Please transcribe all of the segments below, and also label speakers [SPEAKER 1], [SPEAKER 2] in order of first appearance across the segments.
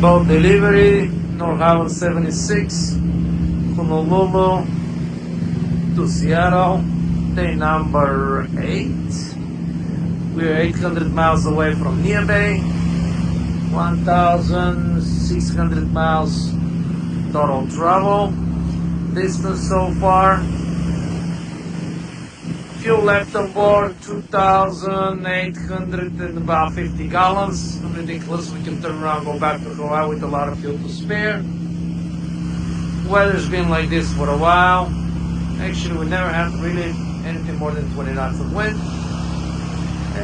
[SPEAKER 1] boat delivery, Nordhavn 76, Honolulu to Seattle, day number 8. We're 800 miles away from Near Bay, 1,600 miles total travel distance so far. Fuel left on board 2,850 gallons. Ridiculous. We can turn around, go back to Hawaii with a lot of fuel to spare. Weather's been like this for a while. Actually, we never had really anything more than 20 knots of wind.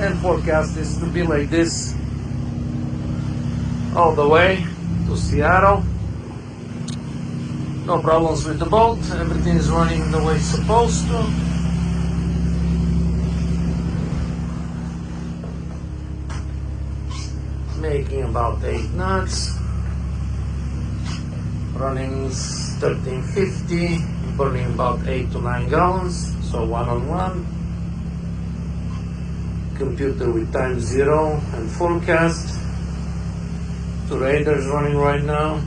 [SPEAKER 1] And forecast is to be like this all the way to Seattle. No problems with the boat. Everything is running the way it's supposed to. Making about 8 knots, running 1350, burning about 8 to 9 gallons, so 1 on 1. Computer with time 0 and forecast. 2 radars running right now.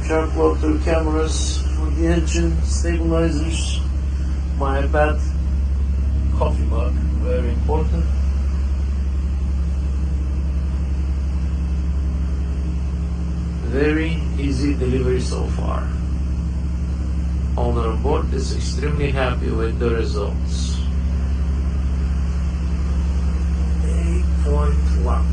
[SPEAKER 1] Sharp water cameras for the engine, stabilizers, my iPad, coffee mug, very important. Very easy delivery so far. Owner of board is extremely happy with the results. 8.1